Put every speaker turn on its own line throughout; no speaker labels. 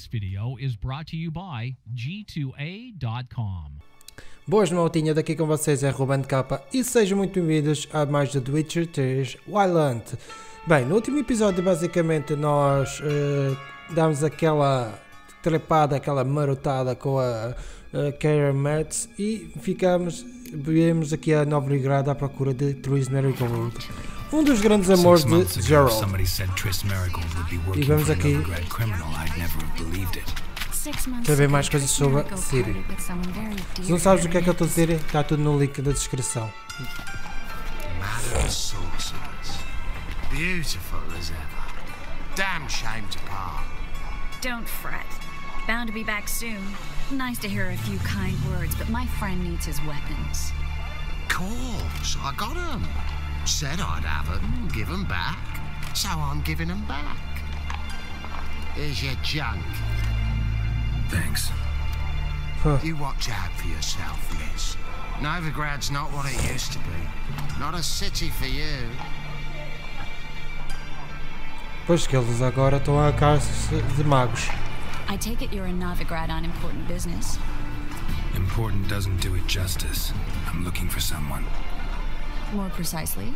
This video is brought to you by G2A.com.
Boas maltinha, daqui com vocês é RubenK e sejam muito bem-vindos a mais de The Witcher 3 Wild Hunt. Bem, no último episódio basicamente nós damos aquela trepada, aquela marotada com a CANAIS e viemos aqui a Novigrad à procura de TRISS MARIGOLD, um dos grandes amores de Geralt. E vamos aqui saber mais coisas sobre a Ciri. Se não sabes o que é que eu estou a dizer, está tudo no link da descrição.
Beautiful as ever. Damn shame to part.
Don't fret. Bound to be back soon. Nice to hear a few kind words, but my friend needs his weapons.
Course, I got 'em. Said I'd have 'em, give 'em back. So I'm giving 'em back. Here's your junk.
Thanks.
You watch out for yourself, miss. Novigrad's not what it used to be. Not a city for you.
Pois que eles agora estão a caça de magos.
I take it you're in Novigrad on important business.
Important doesn't do it justice. I'm looking for someone.
More precisely?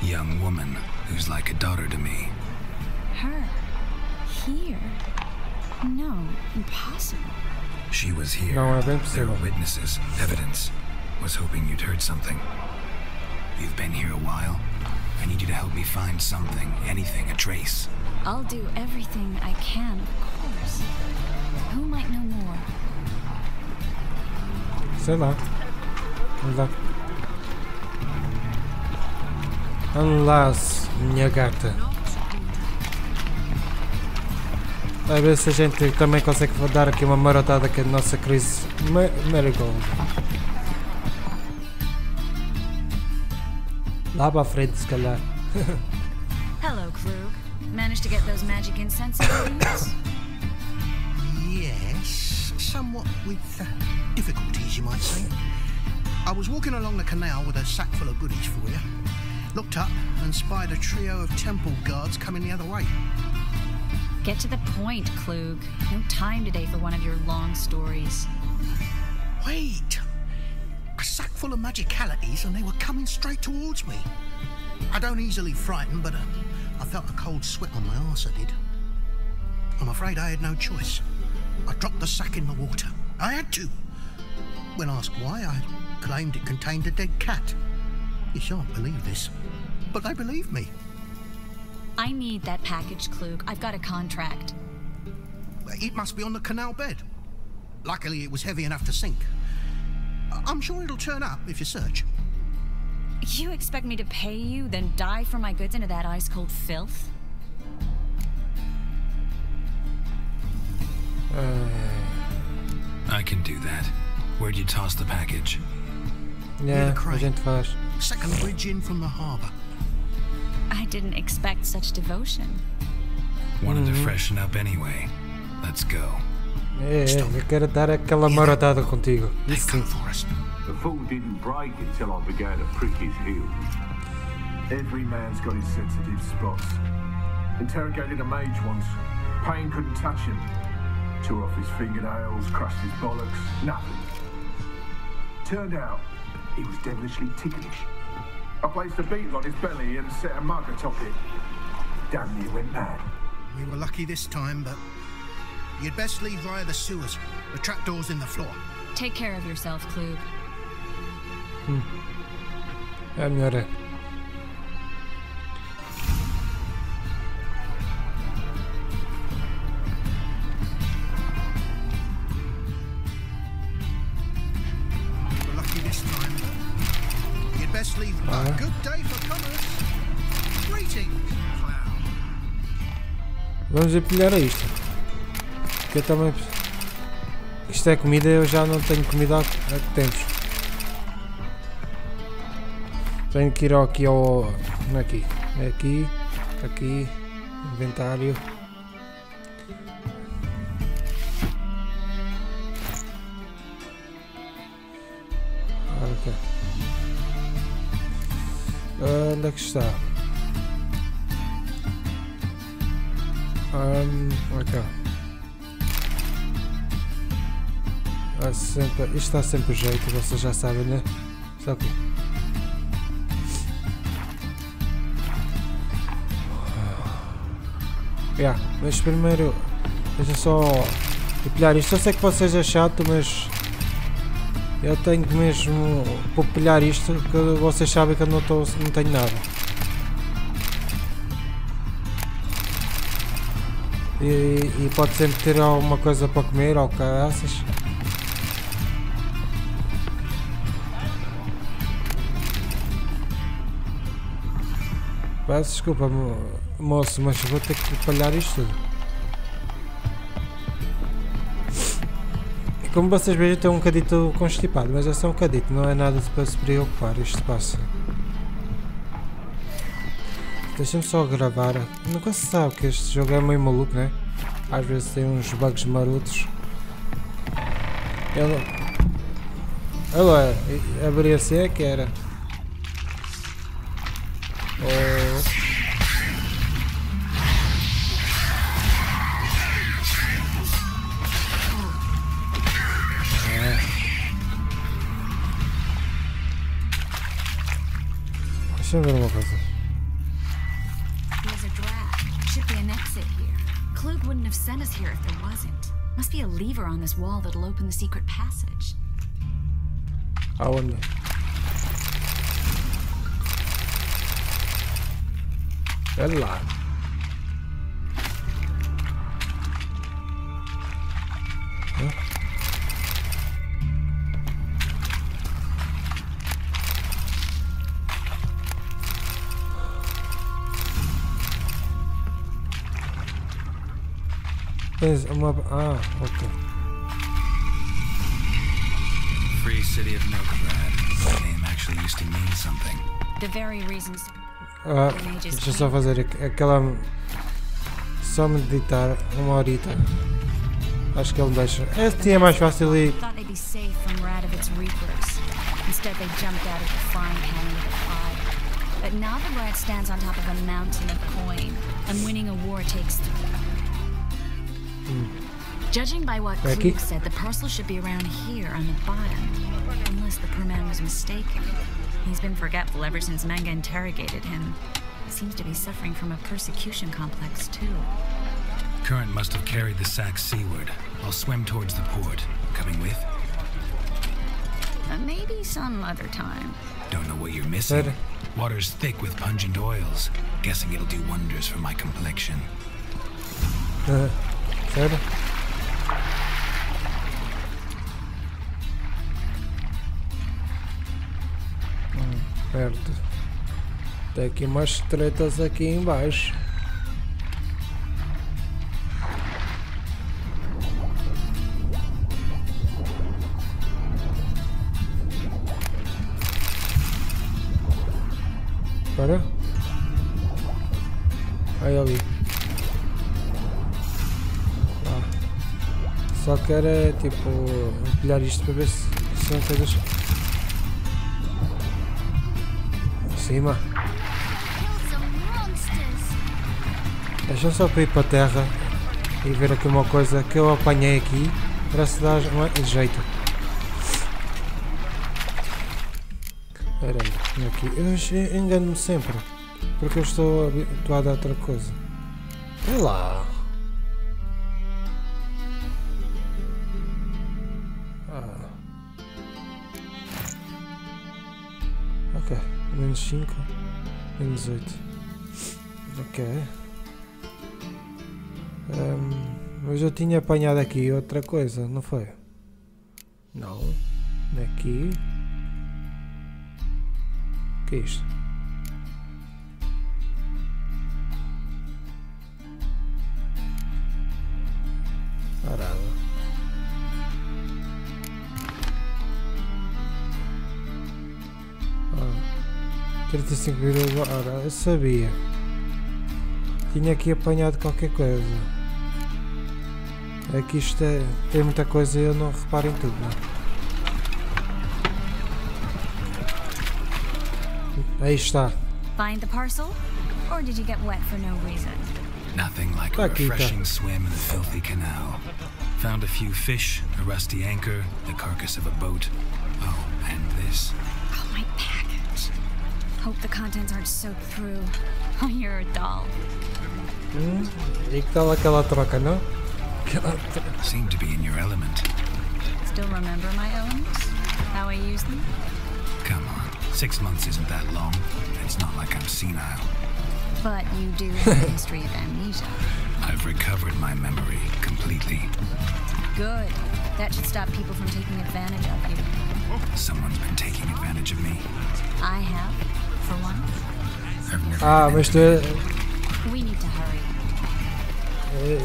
Young woman who's like a daughter to me.
Her? Here? No, impossible.
She was here.
Não é bem
There
possível.
were witnesses, evidence. Was hoping you'd heard something. You've been here a while. I need you to help me find something, anything, a trace.
I'll do everything I can, of course. Who might know more?
Sei lá. Vamos lá. Vamos lá, minha gata. A ver se a gente também consegue dar aqui uma marotada com a nossa TRISS Marigold. Lá para a frente, se calhar.
Hello, Krug. Managed to get those magic incense ingredients?
Yes, somewhat with difficulties, you might say. I was walking along the canal with a sack full of goodies for you. Looked up and spied a trio of temple guards coming the other way.
Get to the point, Klug. No time today for one of your long stories.
Wait! A sack full of magicalities and they were coming straight towards me. I don't easily frighten, but I felt a cold sweat on my arse, I did. I'm afraid I had no choice. I dropped the sack in the water. I had to. When asked why, I claimed it contained a dead cat. You shan't believe this, but they believed me.
I need that package, Klug. I've got a contract.
It must be on the canal bed. Luckily, it was heavy enough to sink. I'm sure it'll turn up if you search.
You expect me to pay you, then dive for my goods into that ice-cold filth?
I can do that. Where'd you toss the package?
Yeah, a gente faz.
Second bridge in from the harbour.
I didn't expect such devotion.
Wanted to freshen up anyway. Let's go.
Eu quero dar aquela marotada contigo. Isso sim.
The fool didn't break until I began to prick his heels. Every man's got his sensitive spots. Interrogated a mage once. Pain couldn't touch him. Tore off his fingernails, crushed his bollocks, nothing. Turned out, he was devilishly ticklish. I placed a beetle on his belly and set a mug atop it. Damn near went mad.
We were lucky this time, but you'd best leave via the sewers. The trapdoor's in the floor.
Take care of yourself, Klug.
É melhor é.
We're lucky this time, but you'd best leave. A good day for commerce. Greetings, clown.
Vamos empilhar a isto. Porque eu também. Isto é comida, eu já não tenho comida há tempos. Tenho que ir aqui ao. Não é aqui. É aqui. Aqui. Inventário. Ok. Onde é que está? Ok. Isto dá sempre jeito, vocês já sabem, né? Só que... mas primeiro... Deixa só... pilhar isto. Eu sei que vocês é chato, mas... eu tenho mesmo... Vou pilhar isto, que vocês sabem que eu não tenho nada. E pode sempre ter alguma coisa para comer ou caraças. Peço desculpa, moço, mas vou ter que palhar isto tudo. E como vocês veem, eu estou um bocadito constipado, mas é só um bocadito, não é nada para se preocupar, isto passa. Deixa-me só gravar. Nunca se sabe que este jogo é meio maluco, né? Às vezes tem uns bugs marotos. Olha, abrir assim é que era. Deixa eu ver uma coisa.
Wouldn't have sent us here if there wasn't. Must be a lever on this wall that'll open the secret passage.
Aonde? É lá. Ok.
Free city of Novigrad. The name actually used to mean something.
The very reasons.
Deixa eu só fazer aquela. Só meditar uma horita. Acho que ele deixa. Este é mais fácil e.
Instead, they jumped out of the frying pan into the fire. But now the rat stands on top of a mountain of coin, and winning a war takes. Judging by what Klug said, the parcel should be around here on the bottom. Unless the poor man was mistaken. He's been forgetful ever since Manga interrogated him. Seems to be suffering from a persecution complex, too.
Current must have carried the sack seaward. I'll swim towards the port. Coming with?
Maybe some other time.
Don't know what you're missing. Water's thick with pungent oils. Guessing it'll do wonders for my complexion.
Sério? Perto. Tem aqui umas tretas aqui embaixo. Para? Aí ali. Só que era tipo empilhar isto para ver se são coisas acima. Deixa só para ir para a terra e ver aqui uma coisa que eu apanhei aqui para se dar um jeito. Espera aí, aqui. Eu engano-me sempre porque eu estou habituado a outra coisa. Olha lá. Ok, menos 5, menos 8. Ok. Mas eu tinha apanhado aqui outra coisa, não foi? Não. Daqui. O que é isto? Parada. Ah, 35 vírgula. Ora, eu sabia. Tinha aqui apanhado qualquer coisa. Aqui isto é, tem muita coisa e eu não reparo em tudo, não. Aí está.
Find the parcel? Or did you get wet for no reason?
Nothing like a refreshing swim in a filthy canal. Found a few fish, a rusty anchor, the carcass of a boat. Oh, and this.
Oh, my package. Hope the contents aren't soaked through. Oh, you're a doll.
E que tal aquela troca, não?
Seem to be in your element.
Still remember my elements? How I use them?
Come on, 6 months isn't that long. It's not like I'm senile.
But you do have a history of amnesia.
I've recovered my memory completely.
Good. That should stop people from taking advantage of you.
Someone's been taking advantage of me.
I have, for once.
I've never
mas tu...
We need to hurry.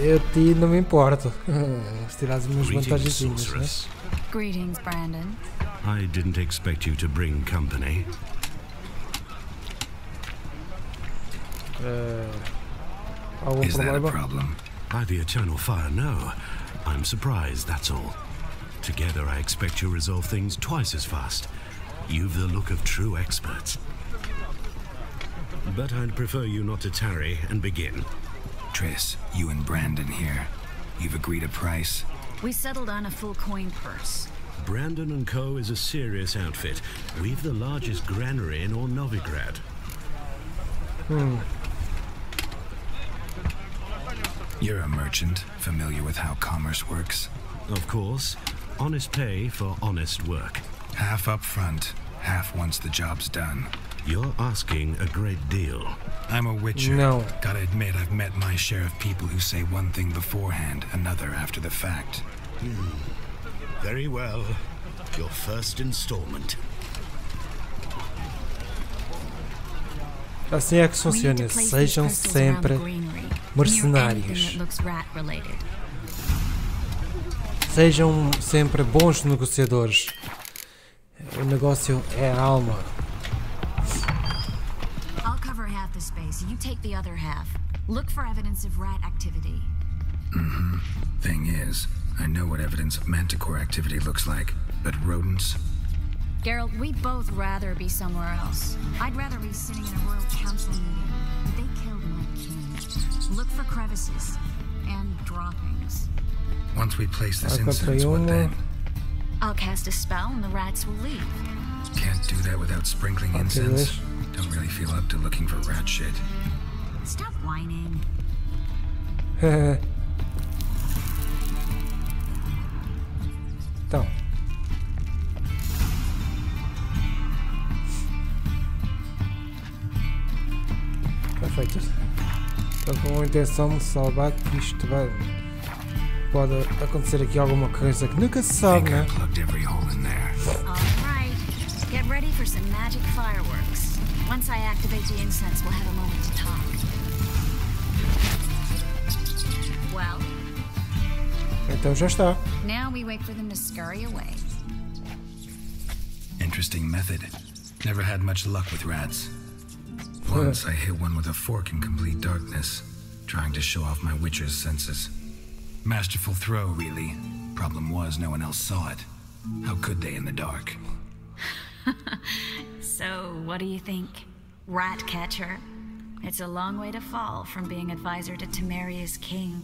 Eu ti não me importo. Se tirares umas vantagenzinhas, né?
Greetings, Brandon.
I didn't expect you to bring company.
Algum
Is that a
problema?
problem?
By the eternal fire, no. I'm surprised, that's all. Together I expect you resolve things twice as fast. You've the look of true experts. But I'd prefer you not to tarry and begin.
Triss, you and Brandon here. You've agreed a price?
We settled on a full coin purse.
Brandon & Co. is a serious outfit. We've the largest granary in all Novigrad.
You're a merchant, familiar with how commerce works?
Of course. Honest pay for honest work.
Half up front, half once the job's done.
You're asking a great deal.
I'm a witcher.
No.
Gotta admit, I've met my share of people who say one thing beforehand, another after the fact.
Very well. Your first installment.
Assim é que funciona. Sejam sempre mercenários. Sejam sempre bons negociadores. O negócio é a alma.
I'll cover half the space. You take the other half. Look for evidence of rat activity.
Thing is, I know what evidence of manticore activity looks like, but rodents?
Geralt, we'd both rather be somewhere else. I'd rather be sitting in a royal council meeting. They killed my king. Look for crevices and droppings.
Once we place this incense, what then?
I'll cast a spell and the rats will leave.
Can't do that without sprinkling incense. Don't really feel up to looking for rat shit.
Stop whining.
Então. Perfeito. Estou com a intenção de salvar que isto vai... Pode acontecer aqui alguma coisa que nunca se sabe, né?
Alright. Get ready for some magic fireworks. Once I activate the incense, we'll have a moment to talk. Well?
Então já está.
Now we wait for them to scurry away.
Interesting method. Never had much luck with rats. Once I hit one with a fork in complete darkness, trying to show off my witcher's senses. Masterful throw, really. Problem was, no one else saw it. How could they in the dark?
So, what do you think? Rat catcher? It's a long way to fall from being advisor to Temeria's king.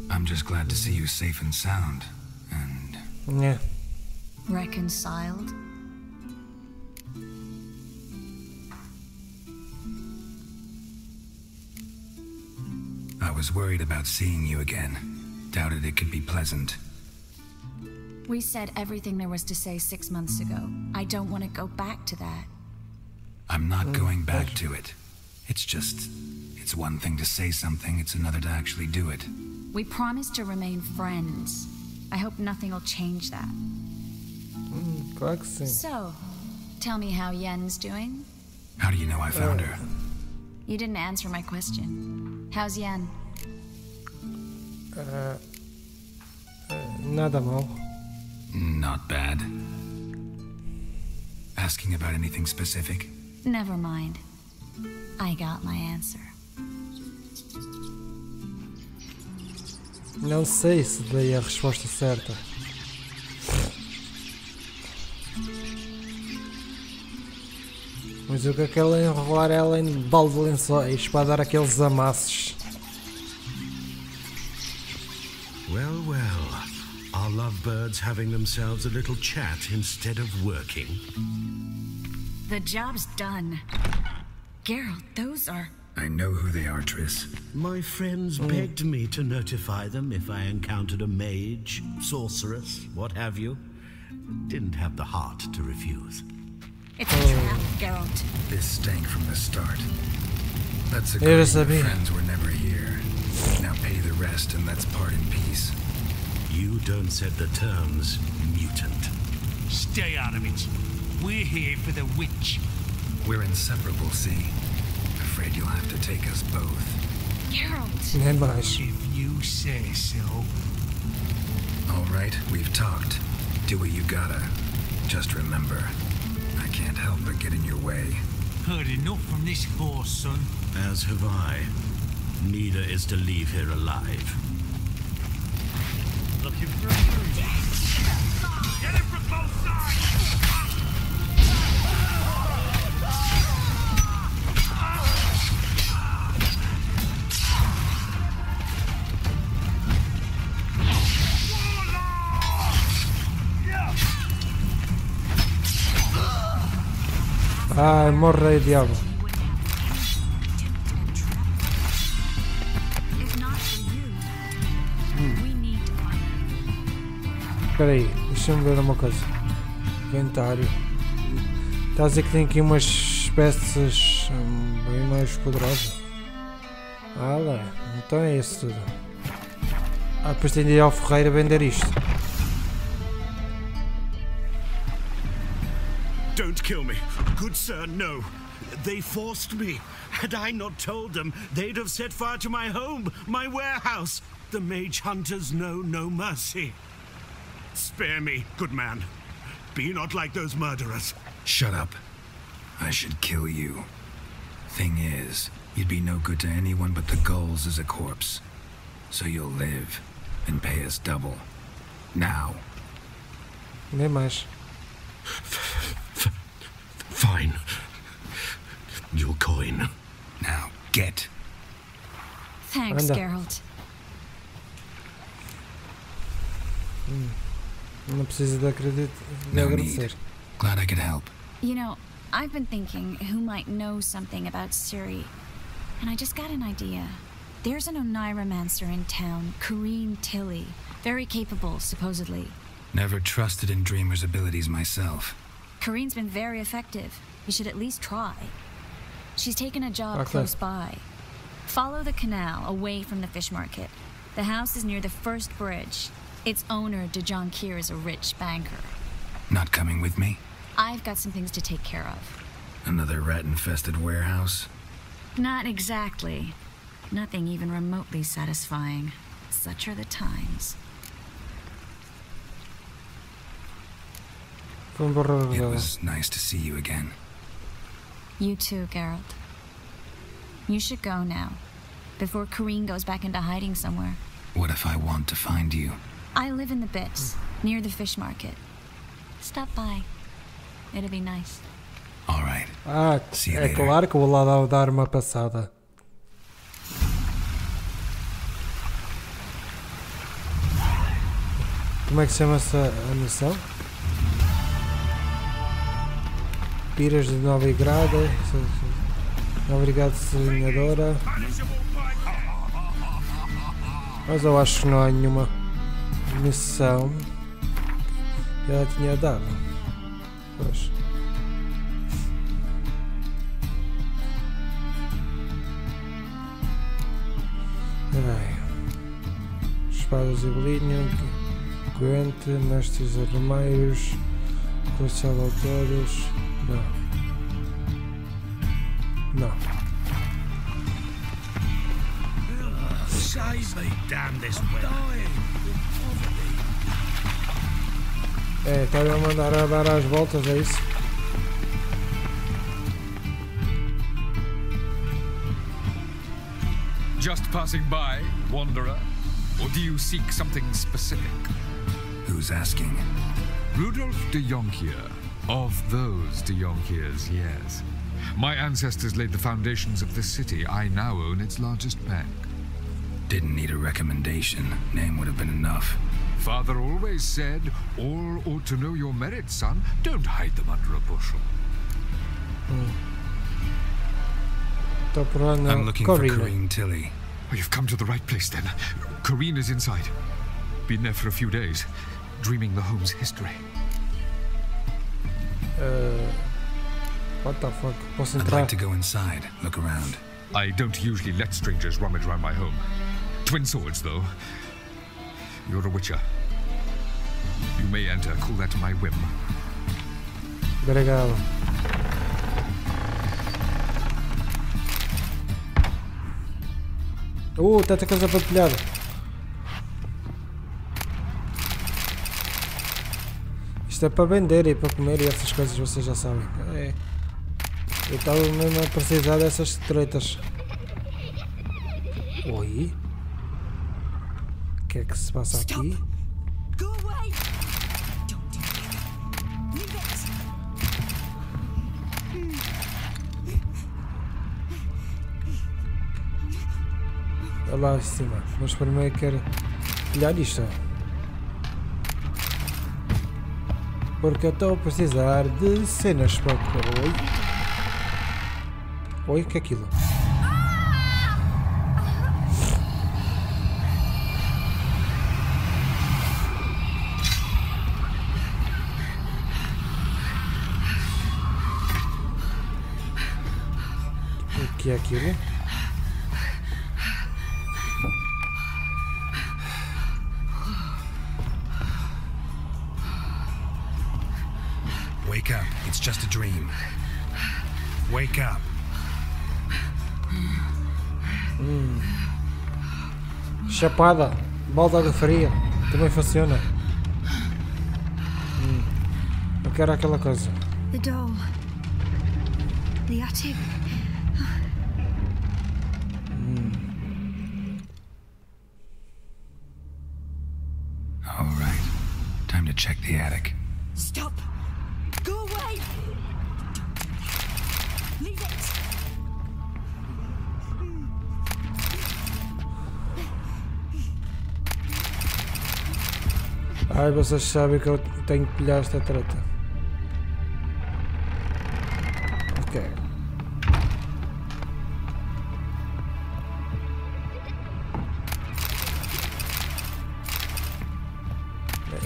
I'm just glad to see you safe and sound, and...
Yeah.
Reconciled?
I was worried about seeing you again. Doubted it could be pleasant.
We said everything there was to say 6 months ago. I don't want to go back to that.
I'm not going back to it. It's just... It's one thing to say something, it's another to actually do it.
We promised to remain friends. I hope nothing will change that.
Claro que sim.
So, tell me how Yen's doing?
How do you know I found her?
You didn't answer my question. How's Yen?
Nada mal.
Not bad. Asking about anything specific?
Never mind. I got my answer.
Não sei se dei a resposta certa. Mas eu que aquela enrolar ela em balde de lençóis para dar aqueles amassos.
Well, lovebirds having themselves a little chat instead of working?
The job's done. Geralt, those are...
I know who they are, Triss.
My friends begged me to notify them if I encountered a mage, sorceress, what have you. Didn't have the heart to refuse.
It's a trap, Geralt.
This stank from the start. Let's agree your friends were never here. Now pay the rest and let's part in peace.
You don't set the terms, mutant.
Stay out of it. We're here for the witch.
We're inseparable, see? Afraid you'll have to take us both.
Geralt.
If you say so.
All right, we've talked. Do what you gotta. Just remember, I can't help but get in your way.
Heard enough from this horse, son.
As have I. Neither is to leave here alive.
Looking for a food. Get him from both sides!
Ai, morre diabo. Espera aí, deixa-me ver uma coisa. Inventário. Está a dizer que tem aqui umas espécies bem mais poderosas. Ah lá, então é isso tudo. Ah, depois tem de ir ao ferreiro a vender isto.
Don't kill me. Good sir, no. They forced me. Had I not told them, they'd have set fire to my home, my warehouse. The mage hunters know no mercy. Spare me, good man. Be not like those murderers.
Shut up. I should kill you. Thing is, you'd be no good to anyone but the gulls as a corpse. So you'll live and pay us double. Now.
Nem mais.
Fine. Your coin.
Now, get.
Thanks, Geralt.
Não precisa de agradecer.
Glad I could help.
You know, I've been thinking who might know something about Ciri, and I just got an idea. There's an Oneiromancer in town, Corrine Tilly. Very capable, supposedly.
Never trusted in Dreamer's abilities myself.
Corrine's been very effective. You should at least try. She's taken a job close by. Follow the canal away from the fish market. The house is near the first bridge. Its owner, DeJohn Keir, is a rich banker.
Not coming with me?
I've got some things to take care of.
Another rat-infested warehouse?
Not exactly. Nothing even remotely satisfying. Such are the times.
It was nice to see you again.
You too, Geralt. You should go now, before Corrine goes back into hiding somewhere.
What if I want to find you?
I live in the Bits, near the fish market. Stop by. It'll be nice.
All right.
Ah, é claro que vou lá dar uma passada. Como é que se chama essa missão? Piras de Novigrado. Obrigado, selinhadora. Mas eu acho que não há nenhuma missão que ela tinha dado. Pois. Espadas e bolinha, corrente, mestres armeiros, policial de autores. Não. É, estava a mandar a dar as voltas, é isso?
Just passing by, wanderer? Or do you seek something specific?
Who's asking?
Rudolf de Jonkier. Of those de Jonkiers, yes. My ancestors laid the foundations of this city. I now own its largest bank.
Didn't need a recommendation. Name would have been enough.
Father always said, all ought to know your merits, son. Don't hide them under a bushel.
I'm looking for Corrine Tilly.
Oh, you've come to the right place then. Corrine is inside. Been there for a few days, dreaming the home's history.
What the fuck? Posso
I'd
entrar?
like to go inside, look around.
I don't usually let strangers rummage around my home. Twin swords, though. You're a witcher. You may enter, call that my whim.
Obrigado. Tanta coisa para pilhar. Isto é para vender e para comer e essas coisas vocês já sabem. É. Eu estava mesmo a precisar dessas tretas. Oi? O que é que se passa aqui? Olha lá em cima. Mas primeiro quero olhar isto. Porque eu estou a precisar de cenas para... Oi? Oi? O que é aquilo? O que é aquilo?
Wake up, it's just a dream. Wake up.
Chapada, balde de água fria, também funciona. Eu quero aquela coisa.
The doll. The attic.
All right, time to check the attic.
Stop! Go away! Leave it!
Ai, vocês sabem que eu tenho que pilhar esta treta. Ok.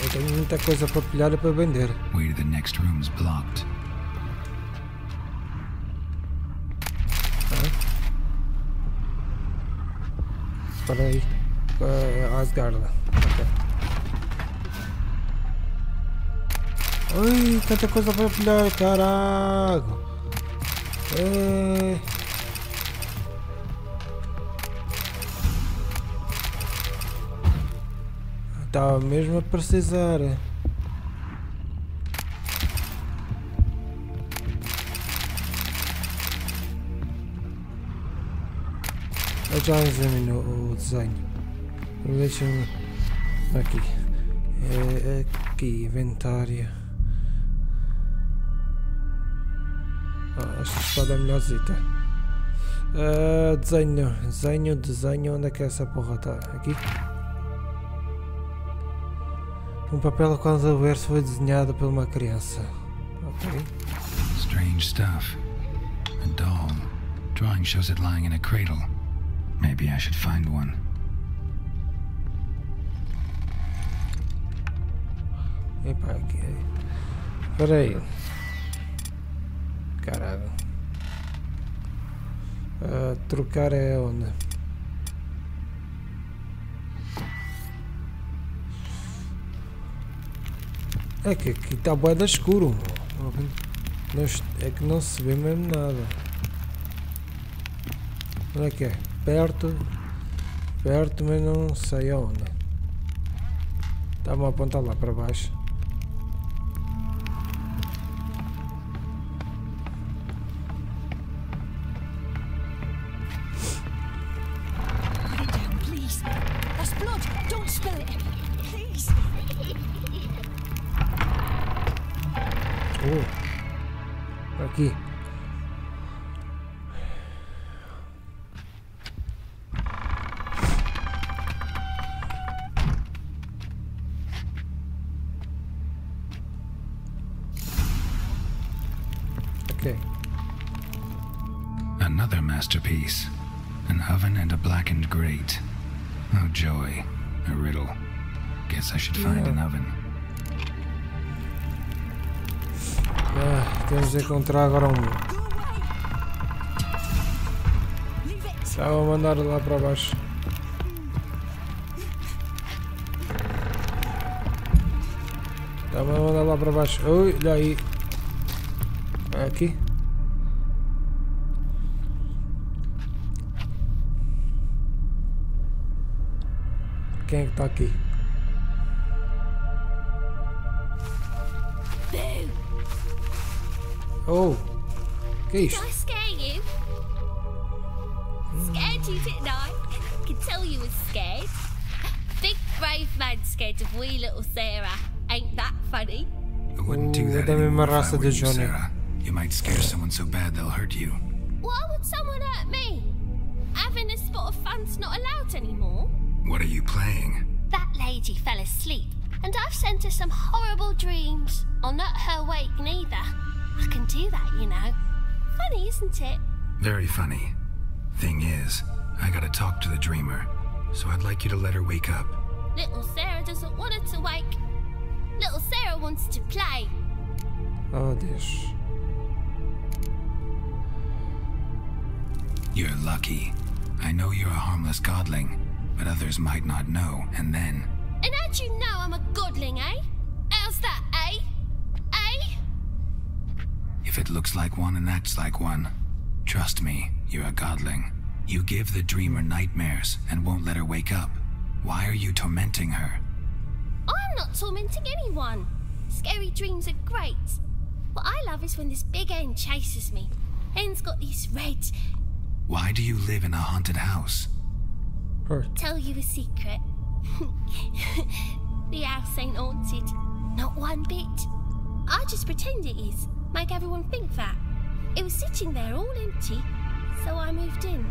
Eu tenho muita coisa para pilhar e para vender.
Way to the next room's blocked.
Espera aí. Asgard. Ok. Ai, tanta coisa para pilhar, caralho. Estava mesmo a precisar. Eu já examino o desenho. Deixa-me aqui. Aqui, inventário. Esta espada é melhorzita. Desenho. Onde é que essa porra está? Aqui? Um papel quando o verso foi desenhado por uma criança. Ok.
Strange stuff. A doll. Drawing shows it lying in a cradle. Maybe I should find one.
Epa, aqui. Espera aí. Caralho. Trocar é onde? É que aqui está bué da escuro. É que não se vê mesmo nada. Onde é que é? Perto, mas não sei aonde. Está-me a apontar lá para baixo. Aqui.
Another masterpiece. An oven and a blackened grate. Oh joy. A riddle. Guess I should find an oven.
Temos de encontrar agora um. Estava a mandar lá para baixo. Estava a mandar lá para baixo. Olha aí. Aqui. Quem é que está aqui? Oh, que é isto?
Did I scare you? Scared you, didn't I? Could tell you was scared. Big brave man scared of wee little Sarah. Ain't that funny?
I wouldn't do that anymore if I were you, Sarah. You might scare someone so bad they'll hurt you.
Why would someone hurt me? Having a spot of fun's not allowed anymore.
What are you playing?
That lady fell asleep, and I've sent her some horrible dreams. I'll not her wake neither. I can do that, you know. Funny, isn't it?
Very funny. Thing is, I gotta talk to the dreamer, so I'd like you to let her wake up.
Little Sarah doesn't want her to wake. Little Sarah wants to play.
Oh, Deus.
You're lucky. I know you're a harmless godling, but others might not know, and then...
And how'd you know I'm a godling, eh? How's that, eh? Eh?
If it looks like one and acts like one, trust me, you're a godling. You give the dreamer nightmares and won't let her wake up. Why are you tormenting her?
I'm not tormenting anyone. Scary dreams are great. What I love is when this big hen chases me. Hen's got these red...
Why do you live in a haunted house?
Tell you a secret. The house ain't haunted. Not one bit. I just pretend it is. Make everyone think that. It was sitting there all empty, so I moved in.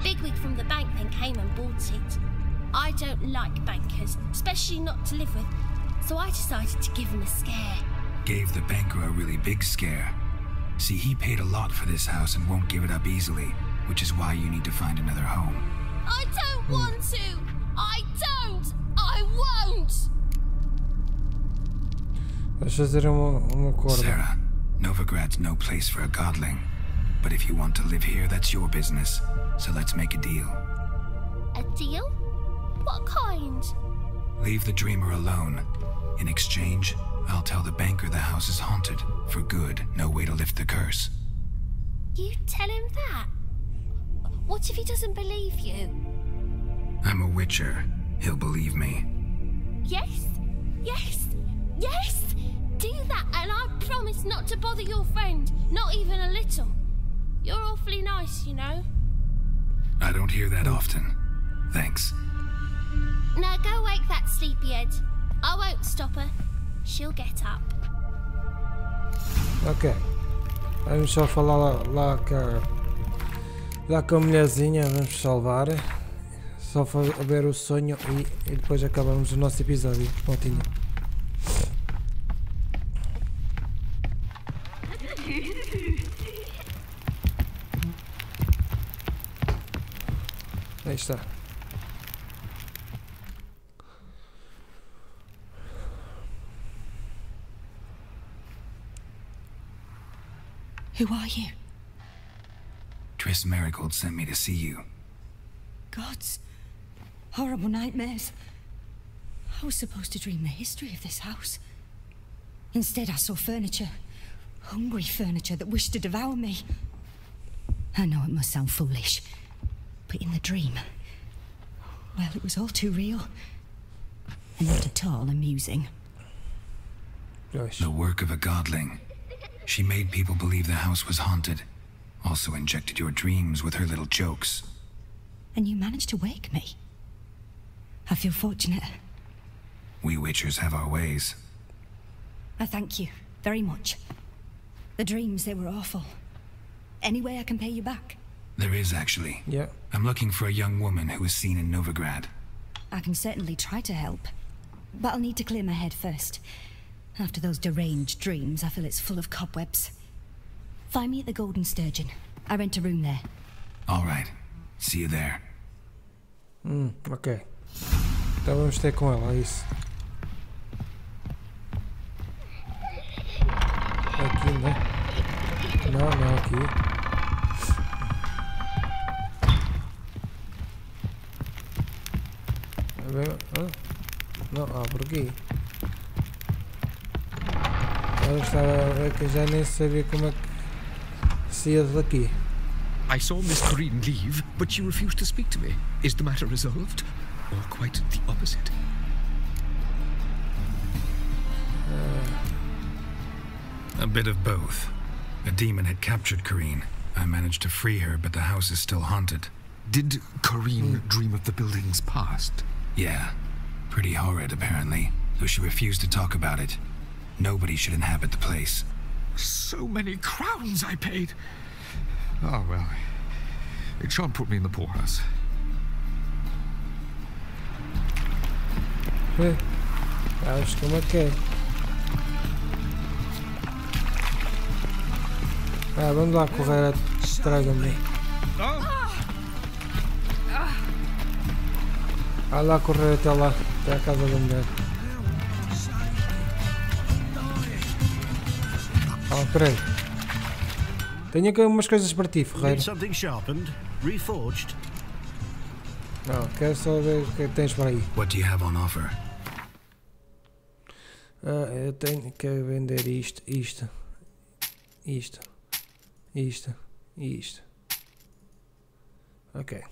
Bigwig from the bank then came and bought it. I don't like bankers, especially not to live with, so I decided to give him a scare.
Gave the banker a really big scare. See, he paid a lot for this house and won't give it up easily, which is why you need to find another home.
I don't want to! I don't! I won't!
Let's fazer uma corda.
Sarah, Novigrad's no place for a godling. But if you want to live here, that's your business. So let's make a deal.
A deal? What kind?
Leave the dreamer alone. In exchange, I'll tell the banker the house is haunted. For good, no way to lift the curse.
You tell him that? What if he doesn't believe you?
I'm a witcher. He'll believe me.
Yes? Yes? Yes! Do that and I promise not to bother your friend. Not even a little. You're awfully nice, you know.
I don't hear that often. Thanks.
Now go wake that sleepyhead. I won't stop her. She'll get up.
Ok. Vamos só falar lá com a mulherzinha, vamos salvar. Só ver o sonho e depois acabamos o nosso episódio. Pontinho. Aí está.
Who are you?
TRISS Marigold sent me to see you.
Gods. Horrible nightmares. I was supposed to dream the history of this house. Instead, I saw furniture. Hungry furniture that wished to devour me. I know it must sound foolish, but in the dream, well, it was all too real. And not at all amusing.
The work of a godling. She made people believe the house was haunted. Also injected your dreams with her little jokes.
And you managed to wake me. I feel fortunate.
We witchers have our ways.
I thank you very much. The dreams, they were awful. Any way I can pay you back?
There is, actually.
Yeah.
I'm looking for a young woman who was seen in Novigrad.
I can certainly try to help. But I'll need to clear my head first. After those deranged dreams, I feel it's full of cobwebs. Find me at the Golden Sturgeon. I rent a room there.
All right. See you there.
Ok. Então vamos ter com ela, é isso. Aqui, né? Não, aqui. Não, por aqui. Eu estava a ver que já nem sabia como é que se ia daqui.
I saw Miss Green leave, but she refused to speak to me. Is the matter resolved? Or quite the opposite?
A bit of both. A demon had captured Corrine. I managed to free her, but the house is still haunted.
Did Corrine dream of the building's past?
Yeah. Pretty horrid, apparently. Though she refused to talk about it. Nobody should inhabit the place.
So many crowns I paid. Oh, well. It shan't put me in the poorhouse.
Acho que é que é. Vamos lá correr atrás de mim. Vai lá correr até lá, até a casa da mulher. Peraí. Tenho aqui umas coisas para ti, Ferreira. Não, quero só ver o que tens para aí.
What do you have on offer?
Eu tenho que vender isto. Ok.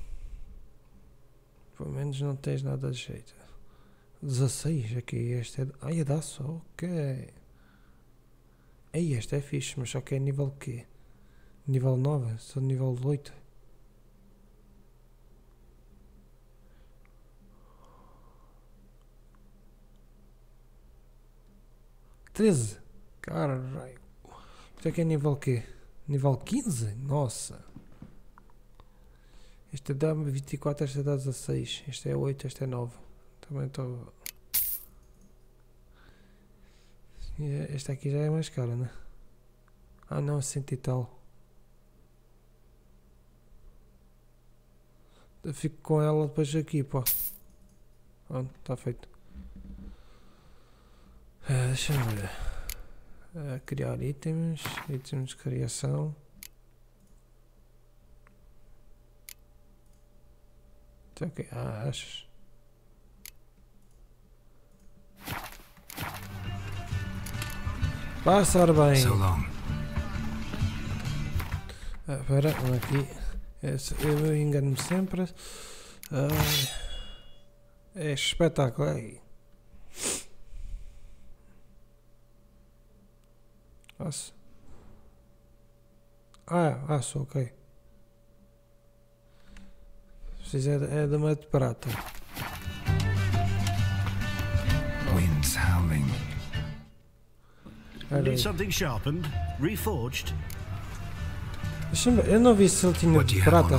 Pelo menos não tens nada de jeito. 16 aqui, este é... Ai, é só, ok. Ei, este é fixe, mas só que é nível quê? Nível 9, sou nível 8. $13. Caralho. Isto aqui é nível quê? Nível 15? Nossa. Este dá 24, este dá 16. Este é 8, este é 9. Também estou... Esta aqui já é mais cara, né? Ah não, 100 e tal. Eu fico com ela depois aqui, pô. Pronto, está feito. Deixa-me ver. Criar itens de criação. Ok, achas? Passar bem.
So long.
Espera, aqui. Eu engano-me sempre. É espetáculo aí. Aço. Aço, ok. Preciso é de uma de prata.
Winds howling.
Need something sharpened, reforged.
Eu não vi se ele tinha de prata.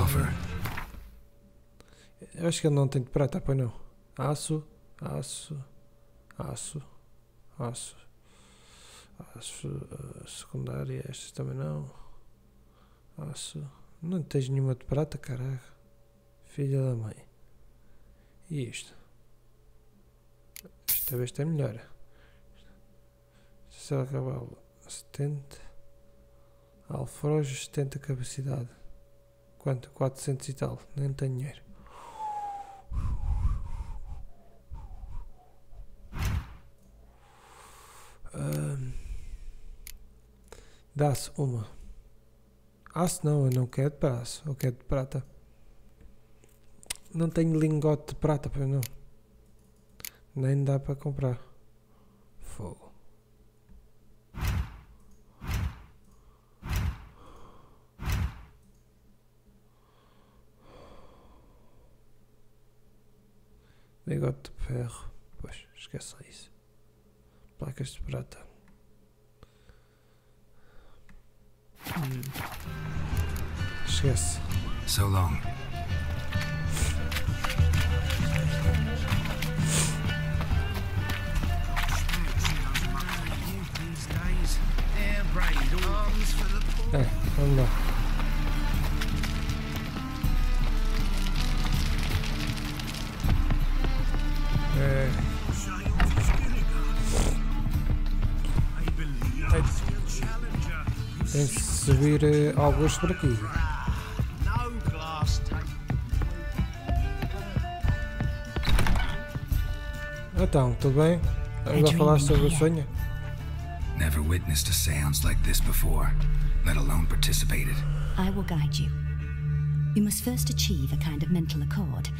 Eu acho que ele não tem de prata, pois não. Aço. Secundária, estas também não. Aço. Não tens nenhuma de prata, caralho. Filha da mãe. E isto? Esta vez é melhor. Cela cavalo 70. Alfrojo 70 capacidade. Quanto? 400 e tal. Nem tenho dinheiro. Dá-se uma. Aço não, eu não quero de aço. Eu quero de prata. Não tenho lingote de prata, pois não. Nem dá para comprar. Fogo. Lingote de ferro. Pois, esqueça isso. Placas de prata. Esquece.
So long.
Vamos lá. Tem de subir alguns por aqui. Então, tudo bem? Ainda falaste sobre o sonho?
Never witnessed a seance like this before, let alone participated.
I will guide you. You must first achieve a kind of mental accord.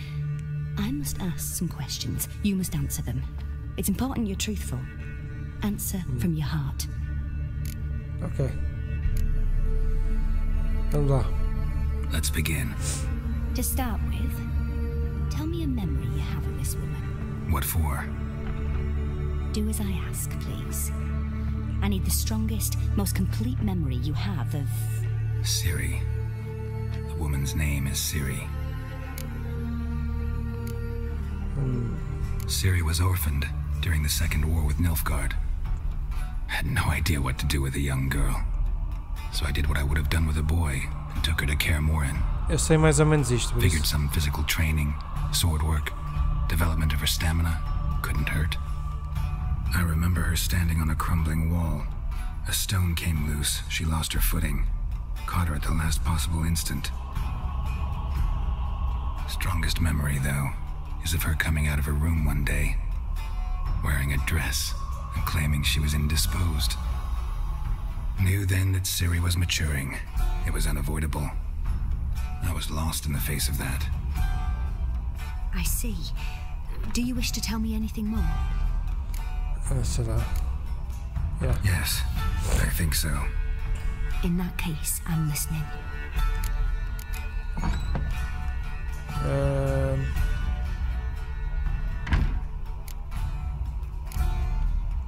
I must ask some questions. You must answer them. It's important you're truthful. Answer from your heart.
Ok. Vamos lá.
Let's begin.
To start with, tell me a memory you have of this woman.
What for?
Do as I ask, please. I need the strongest, most complete memory you have of...
Ciri. The woman's name is Ciri. Ciri was orphaned during the Second War with Nilfgaard. Had no idea what to do with a young girl. So I did what I would have done with a boy and took her to Kaer Morhen.
Eu sei mais ou menos isto.
Figured some physical training, sword work, development of her stamina couldn't hurt. I remember her standing on a crumbling wall. A stone came loose, she lost her footing. Caught her at the last possible instant. Strongest memory, though, is of her coming out of her room one day, wearing a dress and claiming she was indisposed. Knew then that Ciri was maturing. It was unavoidable. I was lost in the face of that.
I see. Do you wish to tell me anything more?
Yeah.
Yes, I think so.
In that case, I'm listening.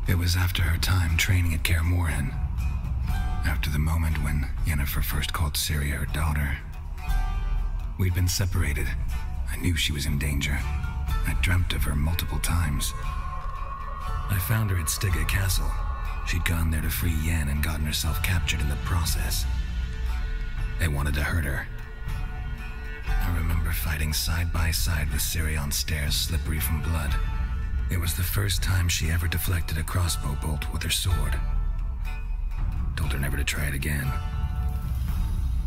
It was after her time training at Kaer Morhen. After the moment when Yennefer first called Ciri her daughter. We'd been separated. I knew she was in danger. I dreamt of her multiple times. I found her at Stygga Castle. She'd gone there to free Yen and gotten herself captured in the process. They wanted to hurt her. I remember fighting side by side with Ciri on stairs slippery from blood. It was the first time she ever deflected a crossbow bolt with her sword. Told her never to try it again.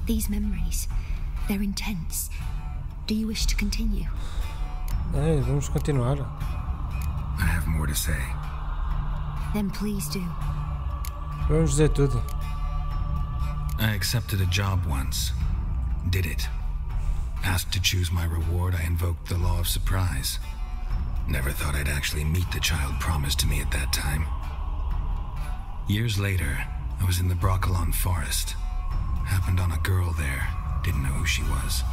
These memories, they're intense. Do you wish to continue?
Vamos continuar.
I have more to say.
Then please do.
Vamos dizer tudo.
I accepted a job once. Did it. Asked to choose my reward, I invoked the law of surprise. Never thought I'd actually meet the child promised to me at that time. Years later, I was in the Broccolon forest. Happened on a girl there. Didn't know who she was.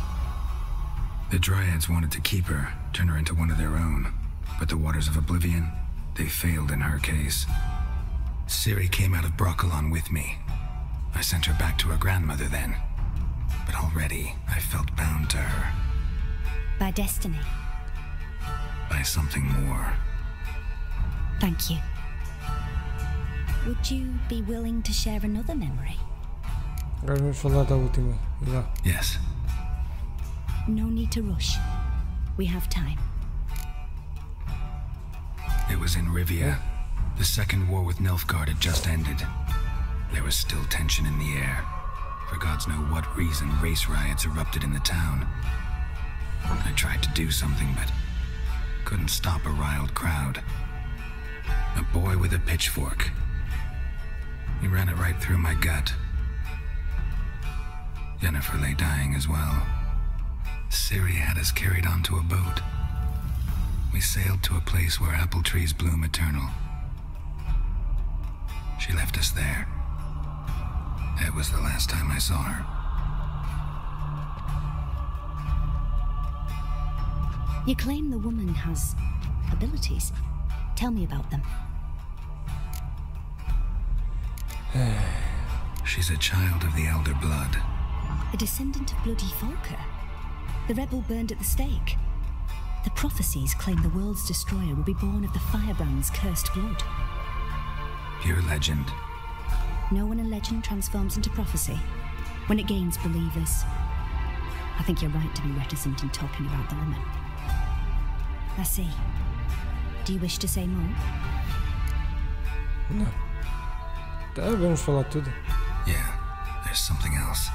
The Dryads wanted to keep her, turn her into one of their own. But the Waters of Oblivion, they failed in her case. Ciri came out of Broccolon with me. I sent her back to her grandmother then. But already, I felt bound to her.
By destiny.
By something more.
Thank you. Would you be willing to share another memory?
Agora vamos falar da última.
Yes.
No need to rush. We have time.
It was in Rivia. The Second War with Nilfgaard had just ended. There was still tension in the air. For gods know what reason, race riots erupted in the town. I tried to do something, but couldn't stop a riled crowd. A boy with a pitchfork. He ran it right through my gut. Yennefer lay dying as well. Ciri had us carried onto a boat. We sailed to a place where apple trees bloom eternal. She left us there. It was the last time I saw her.
You claim the woman has abilities. Tell me about them.
She's a child of the Elder Blood.
A descendant of bloody Falker. The rebel burned at the stake. The prophecies claim the world's destroyer will be born of the firebrand's cursed blood.
Pure legend.
Know when a legend transforms into prophecy? When it gains believers. I think you're right to be reticent in talking about the woman. I see. Do you wish to say more?
Não. Tá, vamos falar tudo.
Yeah, there's something else.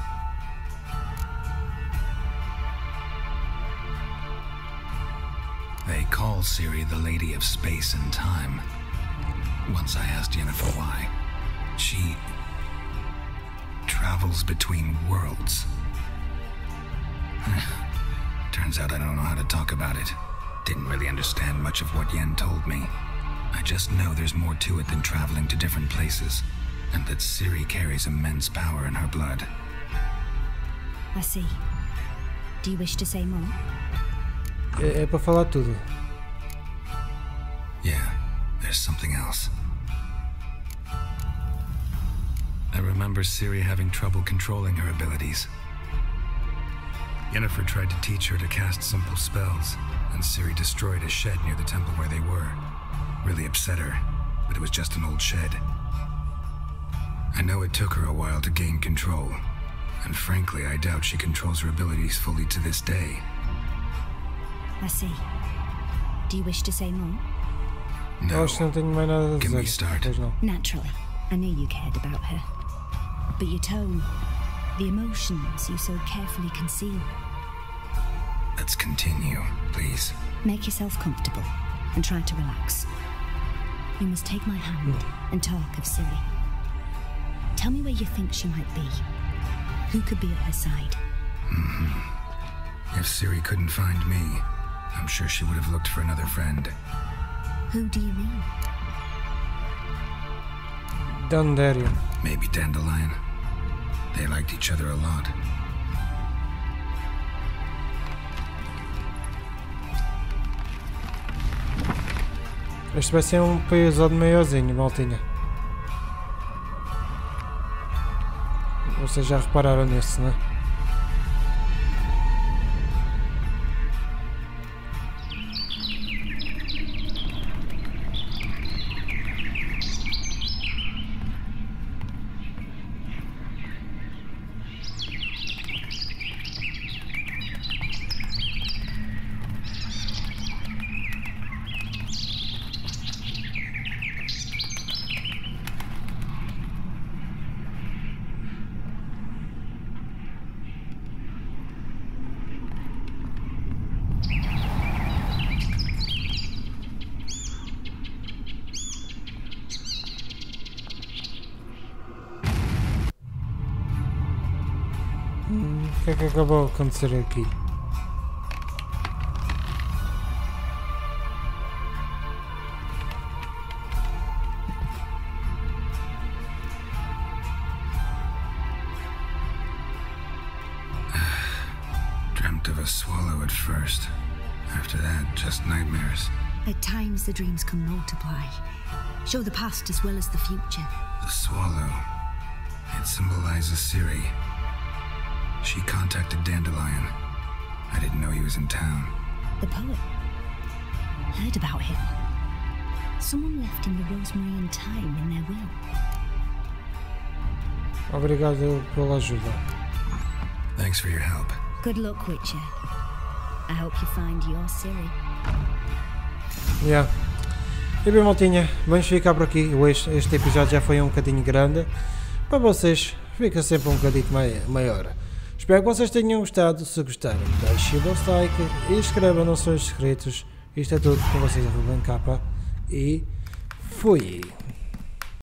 They call Ciri the Lady of Space and Time. Once I asked Yennefer why. She travels between worlds. Turns out I don't know how to talk about it. Didn't really understand much of what Yen told me. I just know there's more to it than traveling to different places, and that Ciri carries immense power in her blood.
I see. Do you wish to say more?
É para falar tudo.
Yeah, there's something else. I remember Ciri having trouble controlling her abilities. Yennefer tried to teach her to cast simple spells, and Ciri destroyed a shed near the temple where they were. Really upset her, but it was just an old shed. I know it took her a while to gain control, and frankly, I doubt she controls her abilities fully to this day.
I see. Do you wish to say more?
No.
Can
we start?
Naturally. I knew you cared about her. But your tone, the emotions you so carefully conceal.
Let's continue, please.
Make yourself comfortable and try to relax. You must take my hand and talk of Ciri. Tell me where you think she might be. Who could be at her side?
If Ciri couldn't find me, I'm sure she would have looked for another friend.
Who do you mean?
Dandelion.
Maybe Dandelion. They liked each other a lot.
Este vai ser episódio maiorzinho, maltinha. Vocês já repararam nisso, né? O que é que acabou de acontecer aqui?
Dreamt of a swallow at first. After that, just nightmares.
At times the dreams can multiply. Show the past as well as the future.
The swallow. It symbolizes Ciri. She contacted Dandelion. I didn't know he was in town.
The poet. Heard about him. Someone left him the rosemary and thyme in their will.
Obrigado pela ajuda.
Thanks for your help.
Good luck, Witcher. I hope you find your Ciri.
Yeah. E bem, maltinha, vamos ficar por aqui. Este episódio já foi um bocadinho grande. Para vocês, fica sempre um bocadinho maior. Espero que vocês tenham gostado. Se gostaram, deixem o vosso like e inscrevam, não são inscritos. Isto é tudo com vocês, RubenK, e fui!